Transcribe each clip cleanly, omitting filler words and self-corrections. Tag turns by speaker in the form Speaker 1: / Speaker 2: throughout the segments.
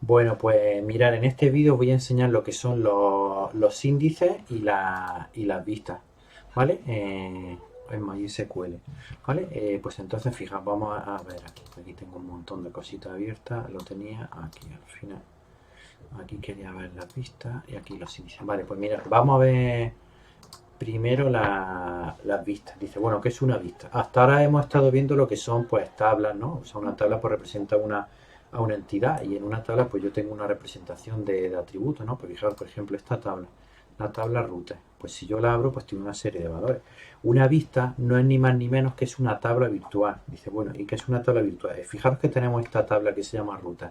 Speaker 1: Bueno, pues mirar, en este vídeo os voy a enseñar lo que son los índices y las vistas, ¿vale? En MySQL, ¿vale? Pues entonces, fijaos, vamos a ver aquí tengo un montón de cositas abiertas, lo tenía aquí al final, aquí quería ver las vistas y aquí los índices, vale, pues mira, vamos a ver primero las vistas. Dice, bueno, ¿qué es una vista? Hasta ahora hemos estado viendo lo que son pues tablas, ¿no? O sea, una tabla pues representa a una entidad y en una tabla pues yo tengo una representación de atributos, ¿no? Pues fijaros, por ejemplo, esta tabla, la tabla router. Pues si yo la abro, pues tiene una serie de valores. Una vista no es ni más ni menos que es una tabla virtual. Dice, bueno, ¿y qué es una tabla virtual? Fijaros que tenemos esta tabla que se llama router.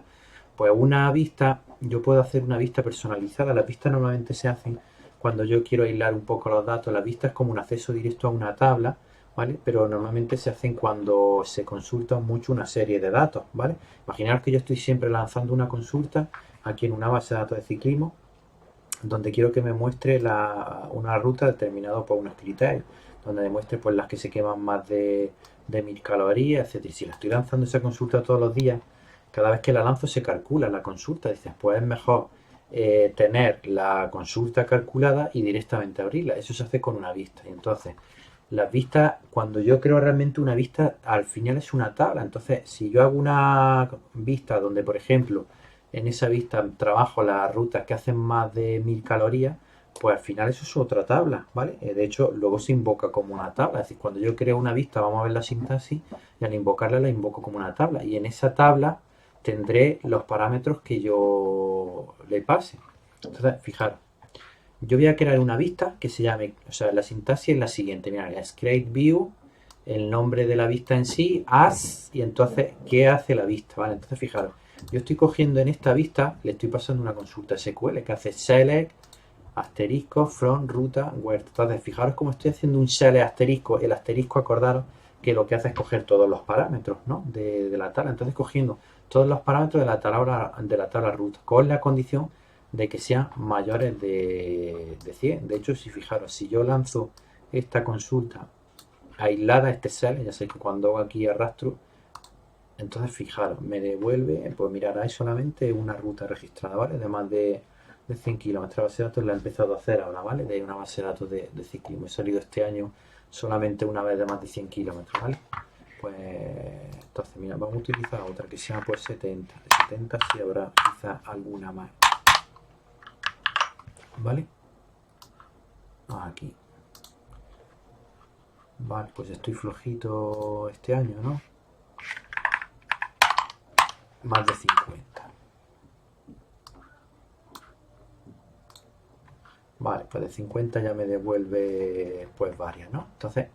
Speaker 1: Pues una vista, yo puedo hacer una vista personalizada. Las vistas normalmente se hacen cuando yo quiero aislar un poco los datos. La vista es como un acceso directo a una tabla, ¿vale? Pero normalmente se hacen cuando se consulta mucho una serie de datos, ¿vale? Imaginaos que yo estoy siempre lanzando una consulta aquí en una base de datos de ciclismo, donde quiero que me muestre una ruta determinada por unos criterios, donde demuestre pues las que se queman más de 1000 calorías, etcétera. Y si la estoy lanzando esa consulta todos los días, cada vez que la lanzo se calcula la consulta. Dices, pues es mejor tener la consulta calculada y directamente abrirla. Eso se hace con una vista. Y entonces, las vistas, cuando yo creo realmente una vista, al final es una tabla. Entonces, si yo hago una vista donde, por ejemplo, en esa vista trabajo las rutas que hacen más de 1000 calorías, pues al final eso es otra tabla, ¿vale? De hecho, luego se invoca como una tabla. Es decir, cuando yo creo una vista, vamos a ver la sintaxis, y al invocarla la invoco como una tabla. Y en esa tabla tendré los parámetros que yo le pase. Entonces, fijaros, yo voy a crear una vista que se llame, o sea, la sintaxis es la siguiente, mira, es create view, el nombre de la vista en sí, as, y entonces, ¿qué hace la vista? ¿Vale? Entonces, fijaros, yo estoy cogiendo en esta vista, le estoy pasando una consulta SQL que hace select, asterisco, from, ruta, where. Entonces, fijaros cómo estoy haciendo un select asterisco, el asterisco, acordaros que lo que hace es coger todos los parámetros, ¿no? De la tabla. Entonces, cogiendo todos los parámetros de la tabla ruta, con la condición de que sean mayores de 100. De hecho, si fijaros, si yo lanzo esta consulta aislada, este select, ya sé que cuando hago aquí arrastro, entonces fijaros, me devuelve, pues mirar, hay solamente una ruta registrada, ¿vale? De más de 100 kilómetros. La base de datos la he empezado a hacer ahora, ¿vale? De una base de datos de ciclismo. He salido este año solamente una vez de más de 100 kilómetros, ¿vale? Pues entonces, mira, vamos a utilizar otra que sea pues 70. De 70 sí habrá quizás alguna más, ¿vale? Aquí. Vale, pues estoy flojito este año, ¿no? Más de 50. Vale, pues de 50 ya me devuelve pues varias, ¿no? Entonces,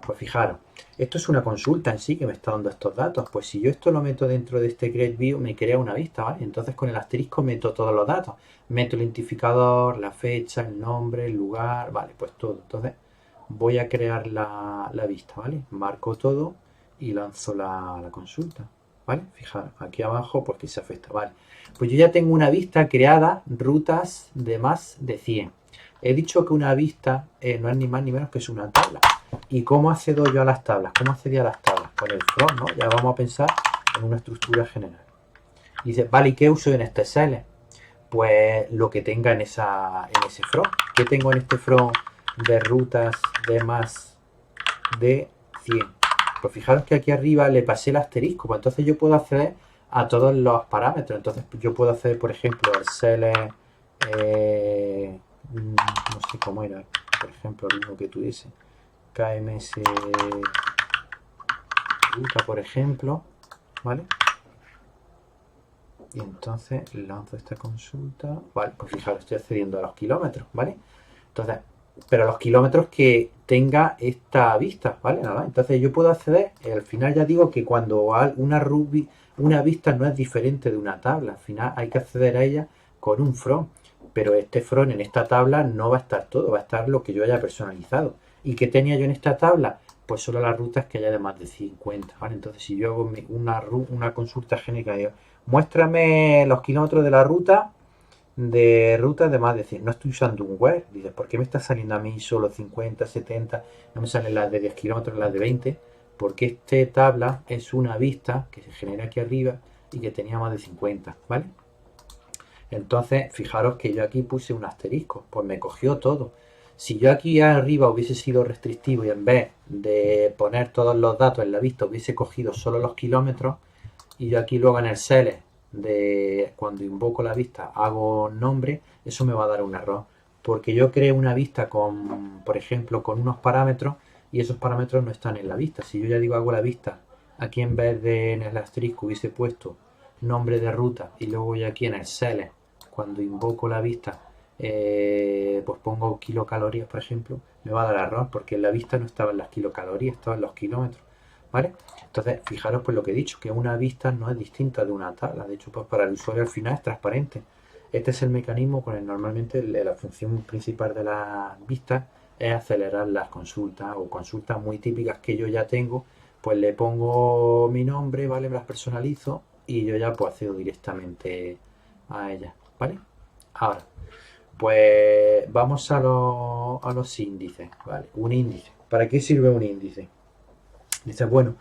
Speaker 1: pues fijaros, esto es una consulta en sí que me está dando estos datos. Pues si yo esto lo meto dentro de este Create View, me crea una vista, ¿vale? Entonces con el asterisco meto todos los datos. Meto el identificador, la fecha, el nombre, el lugar, vale, pues todo. Entonces voy a crear la vista, ¿vale? Marco todo y lanzo la consulta, ¿vale? Fijaros, aquí abajo pues que se afecta, ¿vale? Pues yo ya tengo una vista creada, rutas de más de 100. He dicho que una vista no es ni más ni menos que es una tabla. ¿Y cómo accedo yo a las tablas? ¿Cómo accedía a las tablas? Con el from, ¿no? Ya vamos a pensar en una estructura general. Y dice, vale, ¿y qué uso en este select? Pues lo que tenga en ese from. ¿Qué tengo en este from de rutas de más de 100? Pues fijaros que aquí arriba le pasé el asterisco, pues entonces yo puedo acceder a todos los parámetros. Entonces yo puedo hacer, por ejemplo, el select, no sé cómo era, por ejemplo, el mismo que tuviese, KMS ruta, por ejemplo, ¿vale? Y entonces lanzo esta consulta, vale, pues fijaros, estoy accediendo a los kilómetros, ¿vale? Entonces, pero a los kilómetros que tenga esta vista, ¿vale? Nada, entonces yo puedo acceder, al final ya digo que cuando una vista no es diferente de una tabla, al final hay que acceder a ella con un from, pero este from en esta tabla no va a estar todo, va a estar lo que yo haya personalizado. ¿Y qué tenía yo en esta tabla? Pues solo las rutas que haya de más de 50, ¿vale? Entonces si yo hago una consulta genérica, digo, muéstrame los kilómetros de la ruta de rutas de más de 100. No estoy usando un web. Dices, ¿por qué me está saliendo a mí solo 50, 70? No me salen las de 10 kilómetros, las de 20. Porque esta tabla es una vista que se genera aquí arriba y que tenía más de 50, ¿vale? Entonces, fijaros que yo aquí puse un asterisco, pues me cogió todo. Si yo aquí arriba hubiese sido restrictivo y en vez de poner todos los datos en la vista hubiese cogido solo los kilómetros, y yo aquí luego en el select de cuando invoco la vista hago nombre, eso me va a dar un error. Porque yo creé una vista con, por ejemplo, con unos parámetros y esos parámetros no están en la vista. Si yo ya digo hago la vista, aquí en vez de en el asterisco hubiese puesto nombre de ruta y luego ya aquí en el select, cuando invoco la vista, pues pongo kilocalorías, por ejemplo, me va a dar error porque en la vista no estaban las kilocalorías, estaban los kilómetros. ¿Vale? Entonces, fijaros pues lo que he dicho, que una vista no es distinta de una tabla. De hecho, pues para el usuario al final es transparente. Este es el mecanismo con el normalmente la función principal de las vistas es acelerar las consultas o consultas muy típicas que yo ya tengo, pues le pongo mi nombre, ¿vale? Me las personalizo y yo ya pues accedo directamente a ellas, ¿vale? Ahora, pues vamos a los índices, ¿vale? Un índice. ¿Para qué sirve un índice? Dices, bueno,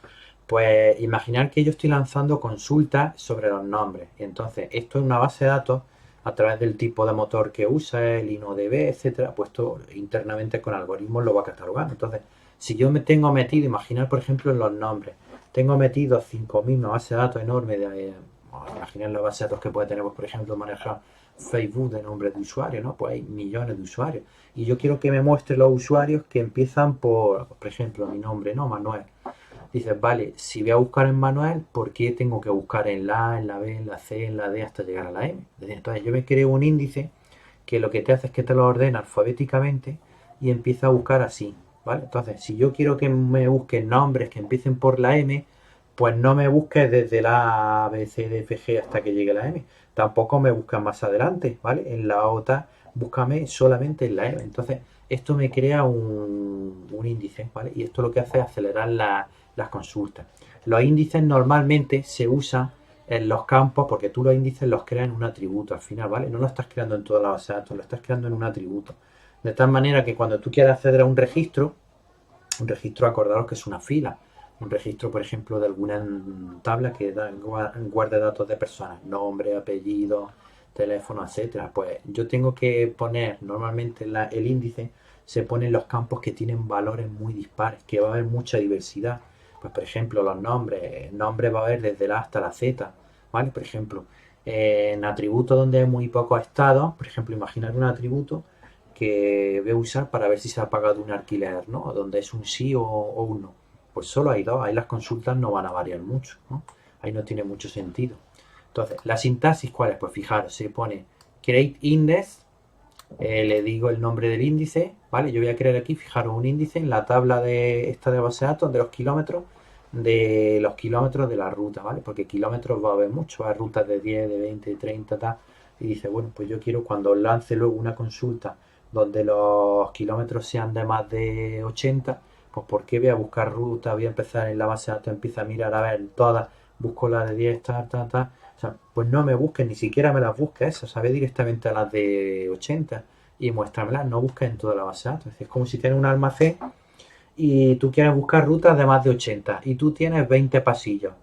Speaker 1: pues imaginar que yo estoy lanzando consultas sobre los nombres. Y entonces, esto es una base de datos a través del tipo de motor que usa, el InnoDB, etcétera, pues esto internamente con algoritmos lo va catalogando. Entonces, si yo me tengo metido, imaginar por ejemplo en los nombres, tengo metido 5.000, una base de datos enorme imaginar la base de datos que puede tener, pues, por ejemplo, manejar Facebook de nombres de usuarios, ¿no? Pues hay millones de usuarios. Y yo quiero que me muestre los usuarios que empiezan por ejemplo, mi nombre, ¿no? Manuel. Dices, vale, si voy a buscar en manual, ¿por qué tengo que buscar en la A, en la B, en la C, en la D hasta llegar a la M? Entonces yo me creo un índice que lo que te hace es que te lo ordena alfabéticamente y empieza a buscar así, ¿vale? Entonces, si yo quiero que me busquen nombres que empiecen por la M, pues no me busques desde la A, B, C, D, F, G hasta que llegue la M. Tampoco me buscas más adelante, ¿vale? En la OTA, búscame solamente en la M. Entonces, esto me crea un índice, ¿vale? Y esto lo que hace es acelerar las consultas. Los índices normalmente se usan en los campos porque tú los índices los creas en un atributo al final, ¿vale? No lo estás creando en toda la base de datos, lo estás creando en un atributo. De tal manera que cuando tú quieras acceder a un registro, acordaros que es una fila. Un registro, por ejemplo, de alguna tabla que guarde datos de personas, nombre, apellido, teléfono, etcétera. Pues yo tengo que poner, normalmente el índice se pone en los campos que tienen valores muy dispares, que va a haber mucha diversidad. Pues por ejemplo, los nombres, va a haber desde la A hasta la Z, ¿vale? Por ejemplo, en atributos donde hay muy pocos estados, por ejemplo, imaginar un atributo que voy a usar para ver si se ha pagado un alquiler, ¿no? Donde es un sí o un no. Pues solo hay dos, ahí las consultas no van a variar mucho, ¿no? Ahí no tiene mucho sentido. Entonces, la sintaxis, ¿cuál es? Pues fijaros, se pone create index, le digo el nombre del índice, ¿vale? Yo voy a crear aquí, fijaros, un índice en la tabla de esta de base de datos de los kilómetros de la ruta, ¿vale? Porque kilómetros va a haber mucho, hay rutas de 10, de 20, de 30, tal. Y dice, bueno, pues yo quiero cuando lance luego una consulta donde los kilómetros sean de más de 80, pues ¿por qué voy a buscar ruta? Voy a empezar en la base de datos, empiezo a mirar a ver todas, busco la de 10, tal, tal, tal. O sea, pues no me busques, ni siquiera me las busques eso, ¿sabes? Directamente a las de 80 y muéstramelas, no busques en toda la base de datos. Es como si tienes un almacén y tú quieres buscar rutas de más de 80 y tú tienes 20 pasillos.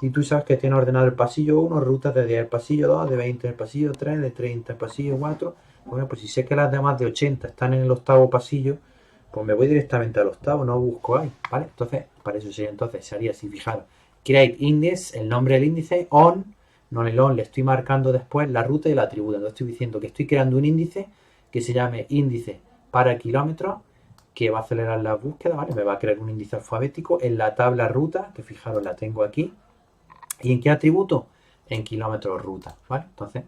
Speaker 1: Y tú sabes que tiene ordenado el pasillo 1, rutas de 10, el pasillo 2, de 20, el pasillo 3, de 30, el pasillo 4. Bueno, pues si sé que las demás de 80 están en el octavo pasillo, pues me voy directamente al octavo, no busco ahí, ¿vale? Entonces, para eso sería, entonces se haría así, fijaros. Create index, el nombre del índice, on, no en el on, le estoy marcando después la ruta y el atributo. Entonces estoy diciendo que estoy creando un índice que se llame índice para kilómetros, que va a acelerar la búsqueda, ¿vale? Me va a crear un índice alfabético en la tabla ruta, que fijaros, la tengo aquí. ¿Y en qué atributo? En kilómetros ruta, ¿vale? Entonces,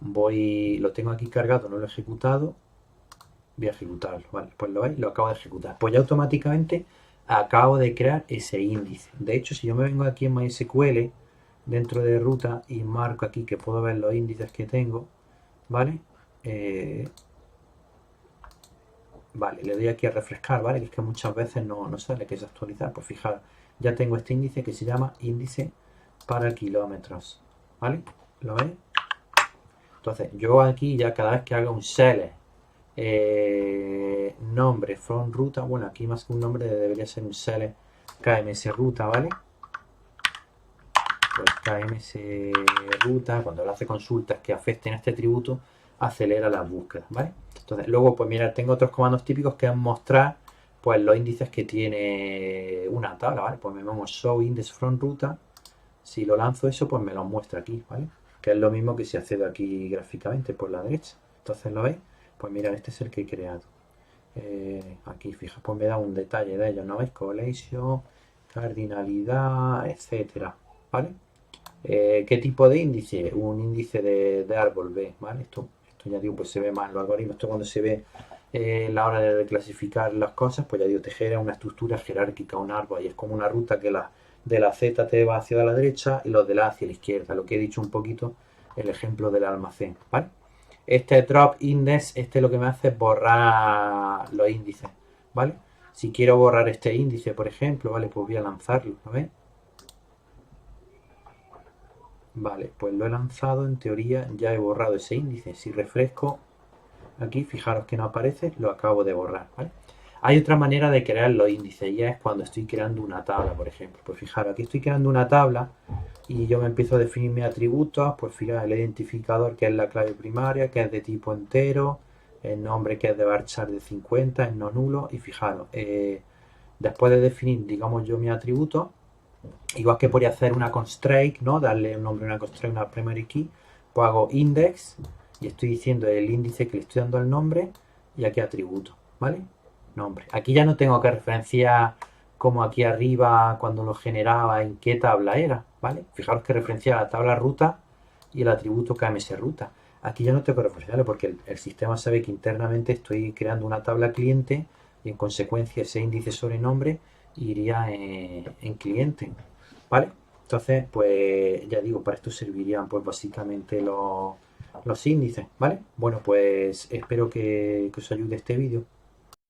Speaker 1: lo tengo aquí cargado, no lo he ejecutado, voy a ejecutarlo, ¿vale? Pues lo veis, lo acabo de ejecutar. Pues ya automáticamente acabo de crear ese índice. De hecho, si yo me vengo aquí en MySQL, dentro de ruta, y marco aquí que puedo ver los índices que tengo, ¿vale? Vale, le doy aquí a refrescar, ¿vale? Que es que muchas veces no sale, que es actualizar. Pues fijaros, ya tengo este índice que se llama índice para kilómetros, ¿vale? ¿Lo veis? Entonces, yo aquí ya cada vez que haga un select, nombre from ruta, bueno, aquí más que un nombre debería ser un select KMS ruta, ¿vale? Pues KMS ruta, cuando lo hace consultas que afecten a este atributo, acelera las búsquedas, ¿vale? Entonces, luego, pues mira, tengo otros comandos típicos que es mostrar pues los índices que tiene una tabla, ¿vale? Pues me pongo show index from ruta. Si lo lanzo eso, pues me lo muestra aquí, ¿vale? Que es lo mismo que si accedo aquí gráficamente por la derecha. Entonces, ¿lo veis? Pues mira, este es el que he creado. Aquí, fija, pues me da un detalle de ellos, ¿no veis? Correlation, cardinalidad, etcétera, ¿vale? ¿Qué tipo de índice? Un índice de árbol B, ¿vale? Esto ya digo, pues se ve más en los algoritmos. Esto cuando se ve la hora de clasificar las cosas, pues ya digo, te genera una estructura jerárquica, un árbol, y es como una ruta que de la Z te va hacia la derecha y los de la A hacia la izquierda, lo que he dicho un poquito, el ejemplo del almacén, ¿vale? Este drop index, lo que me hace es borrar los índices, ¿vale? Si quiero borrar este índice, por ejemplo, ¿vale? Pues voy a lanzarlo, a ver. Vale, pues lo he lanzado, en teoría ya he borrado ese índice. Si refresco aquí, fijaros que no aparece, lo acabo de borrar, ¿vale? Hay otra manera de crear los índices y es cuando estoy creando una tabla, por ejemplo. Pues fijaros, aquí estoy creando una tabla y yo me empiezo a definir mis atributos, pues fijaros, el identificador que es la clave primaria, que es de tipo entero, el nombre que es de varchar de 50, el no nulo, y fijaros, después de definir, digamos yo, mi atributo, igual que podría hacer una constraint, ¿no? Darle un nombre a una constraint, una primary key, pues hago index y estoy diciendo el índice que le estoy dando al nombre y aquí atributo, ¿vale? Nombre. Aquí ya no tengo que referenciar como aquí arriba cuando lo generaba en qué tabla era, ¿vale? Fijaros que referencia la tabla ruta y el atributo KMS ruta. Aquí ya no tengo que referenciarlo porque el sistema sabe que internamente estoy creando una tabla cliente y en consecuencia ese índice sobre nombre iría en cliente, ¿vale? Entonces, pues ya digo, para esto servirían pues básicamente los índices, ¿vale? Bueno, pues espero que os ayude este vídeo.